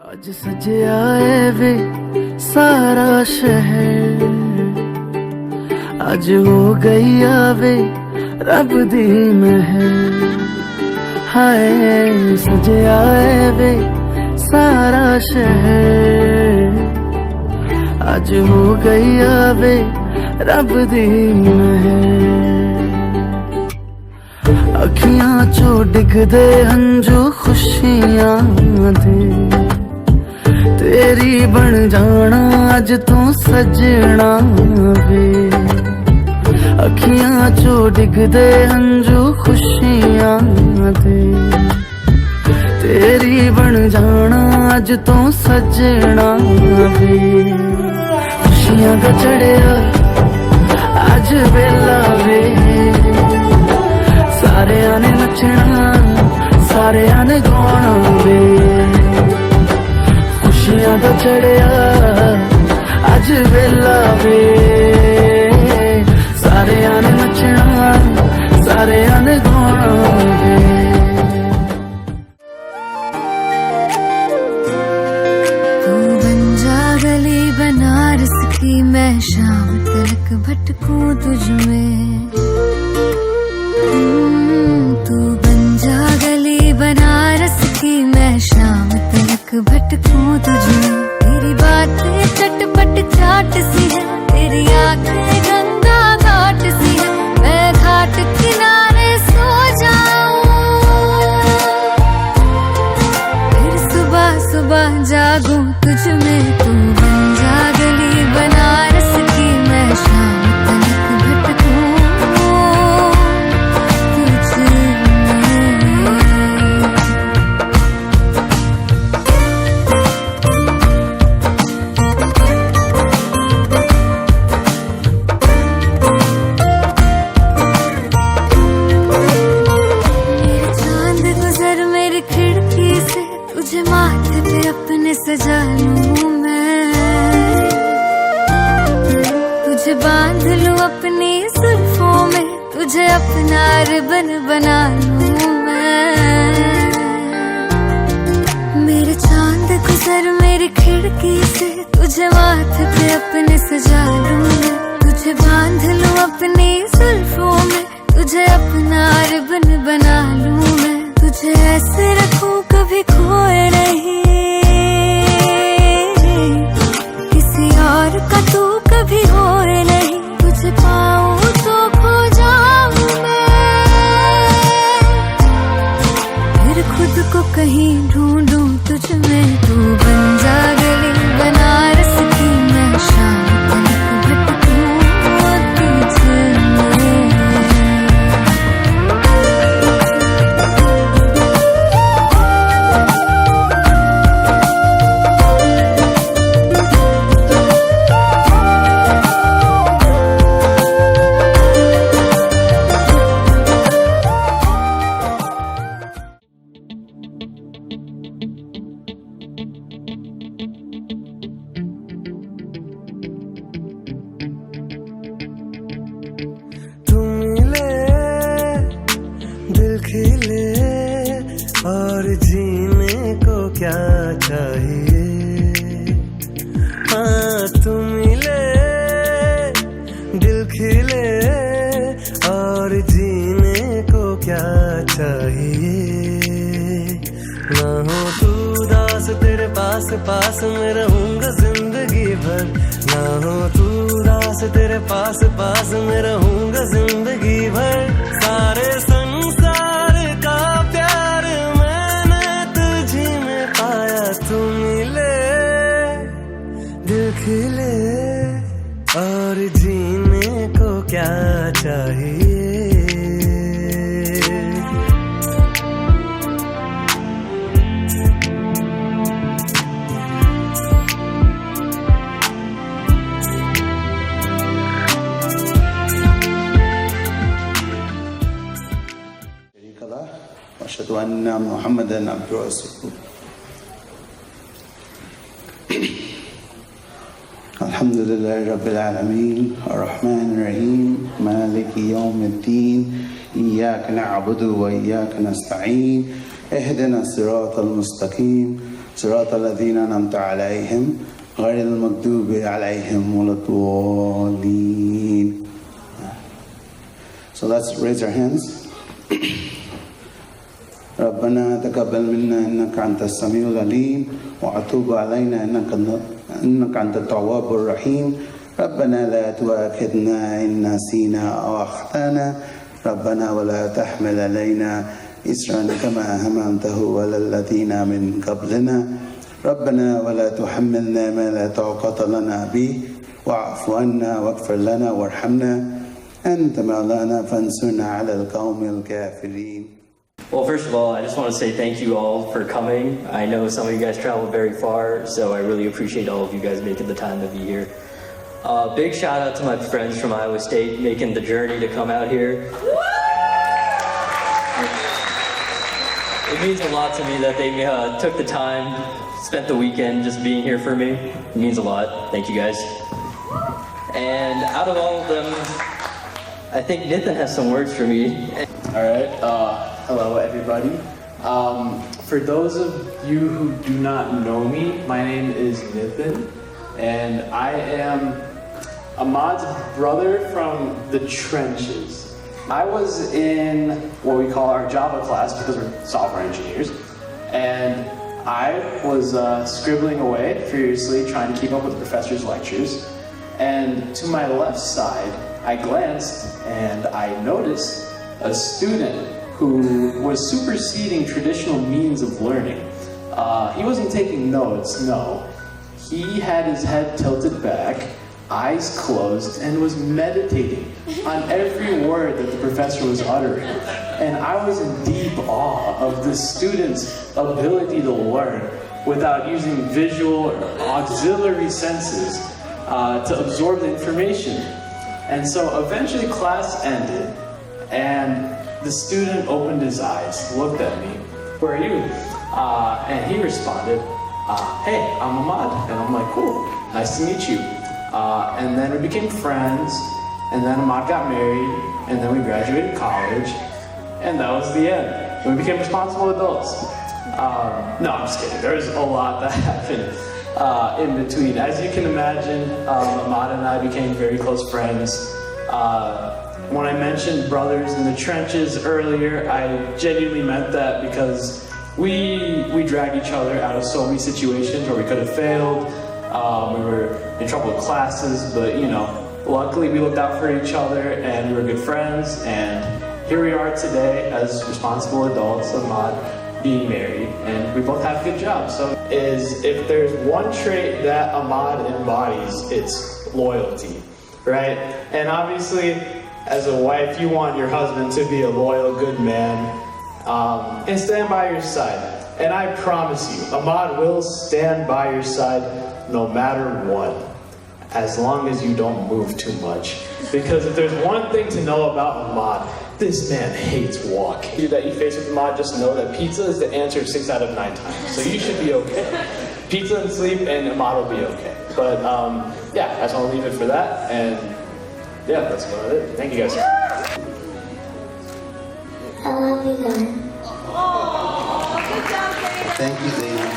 आज सजया है वे सारा शहर, आज हो गई आवे रब दी महर। हाय सजया है वे सारा शहर, आज हो गई आवे रब दी महर। अखियां चो डिगदे हंजू खुशियां दे, तेरी बन जाना अज तू सजना वे। अखियां चो डिगदे हंजू खुशियां दे, तेरी बन जाना अज तू सजना वे। खुशियां दा चढ़िया अज वेला वे, सारेयां ने नचना सारेयां ने गाना वे। खुशियां दा चढ़िया अज वेला वे, सारेयां ने नचना सारेयां ने गाना वे। तू बन जा गली बनारस की, मैं शाम तक भटकूं तुझ में। तू बन जा गली बनारस की, मैं शाम तक भटकूं तुझमें। तेरी बातें चटपट चाट सी है, तेरी आंखें गंगा घाट सी है। मैं घाट किनारे सो जाऊं, फिर सुबह सुबह जागूं तुझ में। तू बन जा गली बनारस की, मैं शाम तक भटकूं सजा लूं मैं, तुझे बांध लूं अपनी जुल्फों में, तुझे अपना रिबन बना लूं मैं। मेरे चांद गुजर मेरी खिड़की से, तुझे माथे पे अपने सजा लूं मैं। तुझे बांध लूं अपनी जुल्फों में, तुझे अपना रिबन बना लूं मैं। तुझे ऐसे रखूं कभी खोए नहीं, और का तू कभी होए नहीं। तुझे पाऊं तो खो जाऊं मैं, फिर खुद को कहीं ढूंढूं तुझ में। तू बन जा गली बनारस की, मैं शाम तक भटकूं तुझ में। तुम मिले, दिल खिले, और जीने को क्या चाहिए। ना हो तू उदास, तेरे पास पास मैं रहूंगा जिंदगी भर। ना हो तू उदास, तेरे पास पास मैं रहूंगा जिंदगी भर। सारे संसार का प्यार मैंने तुझी में पाया। तू मिले, दिल खिले, और जीने को क्या चाहिए। أشهد أن محمدًا عبده ورسوله. الحمد لله رب العالمين الرحمن الرحيم مالك يوم الدين إياك نعبد وإياك نستعين اهدنا الصراط المستقيم صراط الذين أنعمت عليهم غير المغضوب عليهم ولا الضالين. So let's raise our hands. ربنا تقبل منا إنك أنت السميع العليم وأتوب علينا إنك أنت التواب الرحيم. ربنا لا تؤاخذنا إن نسينا أو أخطأنا. ربنا ولا تحمل علينا إصرا كما حملته على الذين من قبلنا. ربنا ولا تحملنا ما لا طاقة لنا به واعف عنا واغفر لنا وارحمنا أنت مولانا فانصرنا على القوم الكافرين. Well, first of all, I just want to say thank you all for coming. I know some of you guys traveled very far, so I really appreciate all of you guys making the time to be here. Big shout out to my friends from Iowa State making the journey to come out here. It means a lot to me that they took the time, spent the weekend just being here for me. It means a lot. Thank you guys. And out of all of them, I think Nathan has some words for me. All right. Hello, everybody. For those of you who do not know me, my name is Nathan, and I am Ahmad's brother from the trenches. I was in what we call our Java class because we're software engineers, and I was scribbling away furiously trying to keep up with the professor's lectures, and to my left side, I glanced and I noticed a student who was superseding traditional means of learning. He wasn't taking notes, no. He had his head tilted back, eyes closed, and was meditating on every word that the professor was uttering. And I was in deep awe of this student's ability to learn without using visual or auxiliary senses to absorb the information. And so eventually class ended, and the student opened his eyes, looked at me, "Who are you?" And he responded, "Hey, I'm Ahmad." And I'm like, "Cool, nice to meet you." And then we became friends, and then Ahmad got married, and then we graduated college, and that was the end. We became responsible adults. No, I'm just kidding. There's a lot that happened in between. As you can imagine, Ahmad and I became very close friends. When I mentioned brothers in the trenches earlier, I genuinely meant that because we drag each other out of so many situations where we could have failed. We were in trouble with classes, but you know, luckily we looked out for each other and we were good friends. And here we are today as responsible adults, Ahmad being married, and we both have good jobs. So if there's one trait that Ahmad embodies, it's loyalty, right? And obviously, as a wife, you want your husband to be a loyal, good man, and stand by your side. And I promise you, Ahmad will stand by your side no matter what, as long as you don't move too much. Because if there's one thing to know about Ahmad, this man hates walking. You that you face with Ahmad, just know that pizza is the answer 6 out of 9 times. So you should be okay. Pizza and sleep, and Ahmad will be okay. But yeah, I just want to leave it for that. And yeah, that's about it. Thank you guys. I love you guys. Thank you, Zayna.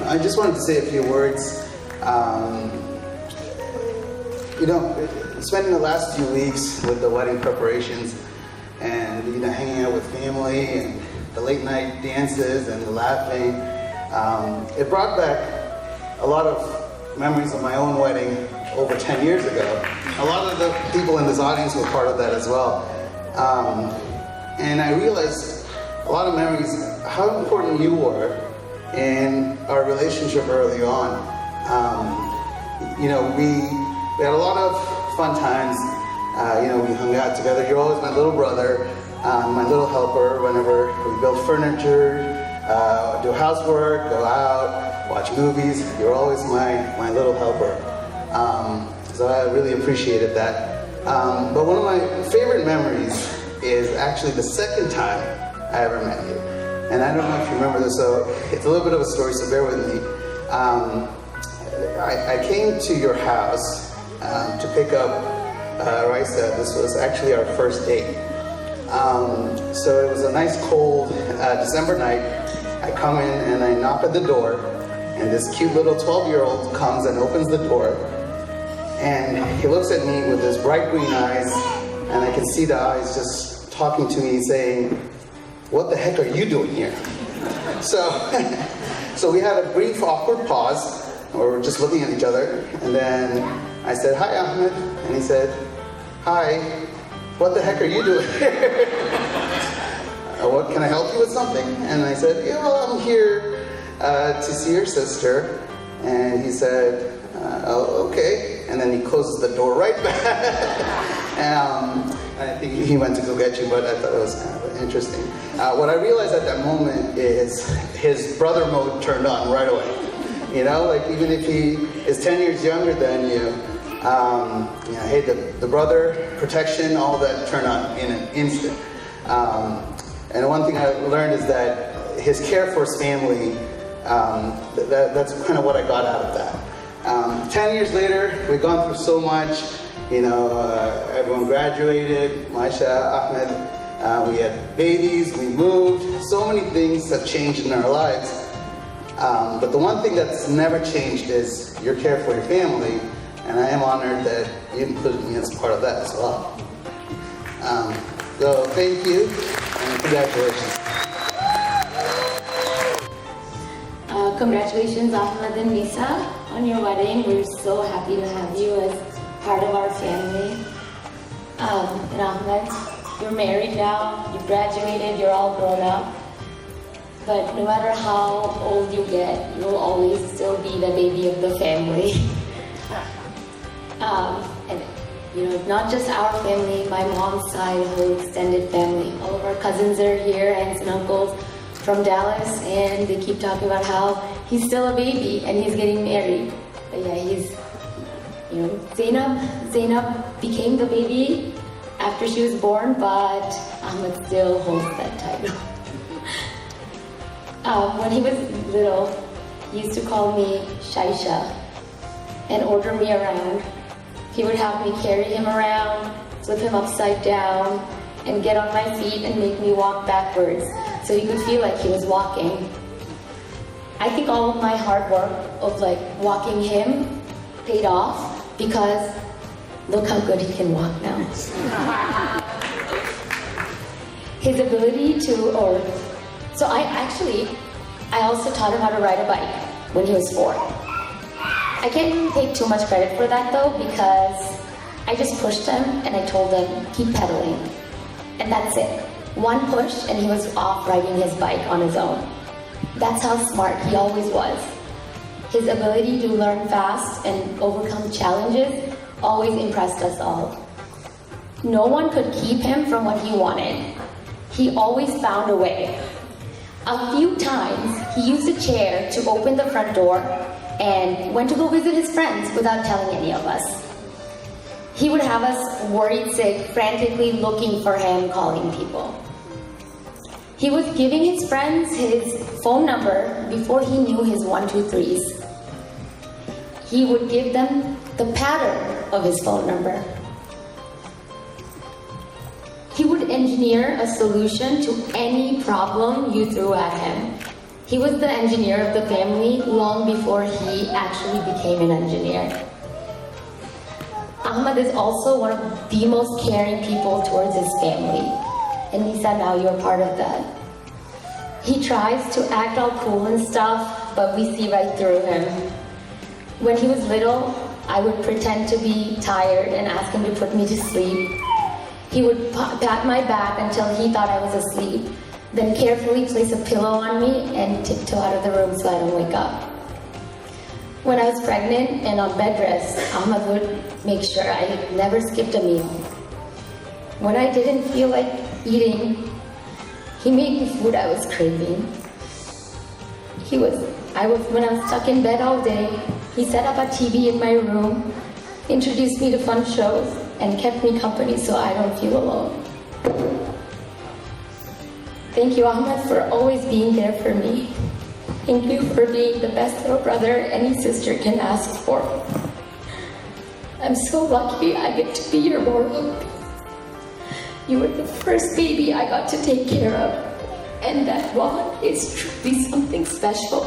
I just wanted to say a few words. Spending the last few weeks with the wedding preparations and hanging out with family and the late night dances and the laughing, it brought back a lot of memories of my own wedding over 10 years ago. A lot of the people in this audience were part of that as well. And I realized a lot of memories, how important you were in our relationship early on. We had a lot of fun times. We hung out together. You're always my little brother, my little helper whenever we build furniture, do housework, go out, watch movies. You're always my little helper. So I really appreciated that. But one of my favorite memories is actually the second time I ever met you. And I don't know if you remember this, so it's a little bit of a story, so bear with me. I came to your house to pick up Raisa. This was actually our first date. So it was a nice cold December night. I come in and I knock at the door, and this cute little 12-year-old comes and opens the door, and he looks at me with his bright green eyes, and I can see the eyes just talking to me saying, "What the heck are you doing here?" So we had a brief awkward pause. We were just looking at each other, and then I said, "Hi, Ahmed," and he said, "Hi, what the heck are you doing here?" "What, can I help you with something?" And I said, "Yeah, well, I'm here to see your sister." And he said, "Oh, okay." And then he closes the door right back. I think he went to go get you, but I thought it was kind of interesting. What I realized at that moment is his brother mode turned on right away. Even if he is 10 years younger than you, hey, the brother protection, all that turned on in an instant. And one thing I learned is that his care for his family, that's kind of what I got out of that. 10 years later, we've gone through so much. Everyone graduated, Maisha, Ahmed, we had babies, we moved. So many things have changed in our lives. But the one thing that's never changed is your care for your family, and I am honored that you included me as part of that as well. So thank you, and congratulations. Congratulations, Ahmad and Nisa, on your wedding. We're so happy to have you as part of our family. And Ahmad, you're married now, you've graduated, you're all grown up. But no matter how old you get, you'll always still be the baby of the family. And not just our family, my mom's side, her extended family. All of our cousins are here, aunts and uncles from Dallas, and they keep talking about how he's still a baby and he's getting married. But yeah, Zainab became the baby after she was born, but Ahmed still holds that title. When he was little, he used to call me Shaisha and order me around. He would have me carry him around, flip him upside down, and get on my feet and make me walk backwards so he could feel like he was walking. I think all of my hard work of walking him paid off, because look how good he can walk now. His ability So I also taught him how to ride a bike when he was 4. I can't take too much credit for that though, because I just pushed him and I told him, keep pedaling. And that's it. One push and he was off riding his bike on his own. That's how smart he always was. His ability to learn fast and overcome challenges always impressed us all. No one could keep him from what he wanted. He always found a way. A few times, he used a chair to open the front door and went to go visit his friends without telling any of us. He would have us worried sick, frantically looking for him, calling people. He was giving his friends his phone number before he knew his 1, 2, 3s. He would give them the pattern of his phone number. He would engineer a solution to any problem you threw at him. He was the engineer of the family long before he actually became an engineer. Ahmad is also one of the most caring people towards his family. And Nisa, now you're part of that. He tries to act all cool and stuff, but we see right through him. When he was little, I would pretend to be tired and ask him to put me to sleep. He would pat my back until he thought I was asleep, then carefully place a pillow on me and tiptoe out of the room so I don't wake up. When I was pregnant and on bed rest, Ahmad would make sure I never skipped a meal. When I didn't feel like eating, he made me food I was craving. When I was stuck in bed all day, he set up a TV in my room, introduced me to fun shows, and kept me company so I don't feel alone. Thank you, Ahmad, for always being there for me. Thank you for being the best little brother any sister can ask for. I'm so lucky I get to be your mortal. You were the first baby I got to take care of, and that bond is truly something special.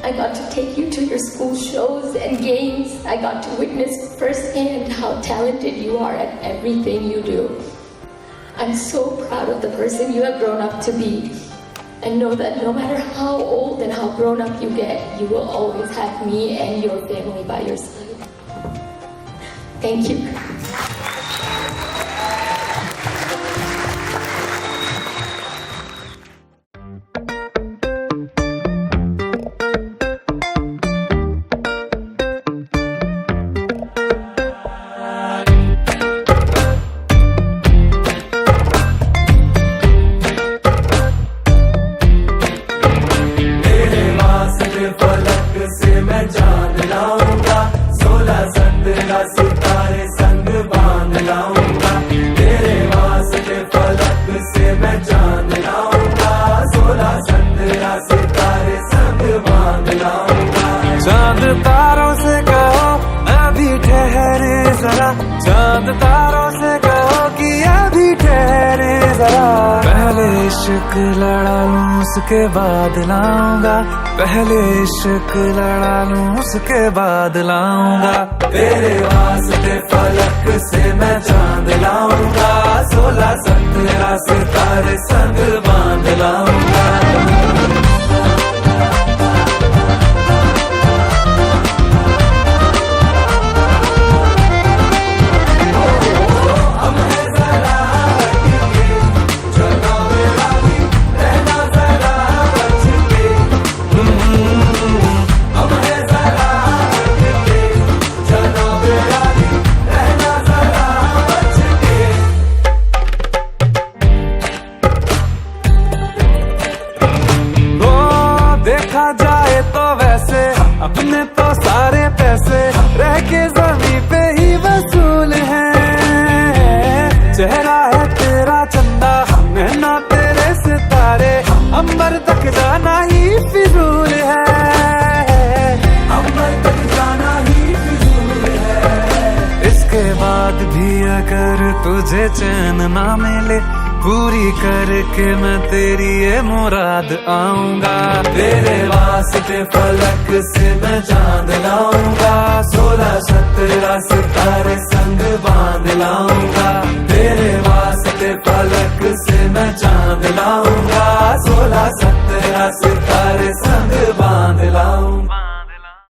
I got to take you to your school shows and games. I got to witness firsthand how talented you are at everything you do. I'm so proud of the person you have grown up to be, and know that no matter how old and how grown up you get, you will always have me and your family by your side. Thank you. चांद तारों से कहो अभी ठहरे जरा, चांद तारों से कहो कि अभी ठहरे जरा। पहले इश्क लड़ा लूं उसके बाद लाऊंगा, पहले इश्क लड़ा लूं उसके बाद लाऊंगा। तेरे वास्ते फलक से मैं चांद लाऊंगा, 16-17 सितारे संग बांध लाऊंगा। देखा जाए तो वैसे अपने तो सारे पैसे रह के जमीन पे ही वसूल हैं। चेहरा है तेरा चंदा, नैना तेरे सितारे, अंबर तक जाना ही फिजूल है, अंबर तक जाना ही फिजूल है। इसके बाद भी अगर तुझे चैन ना मिले, पूरी करके मैं तेरी ये मुराद आऊंगा। तेरे वास्ते फलक से मैं चांद लाऊंगा, 16-17 सितारे संग बांध लाऊंगा। तेरे वास्ते फलक से मैं चांद लाऊंगा, 16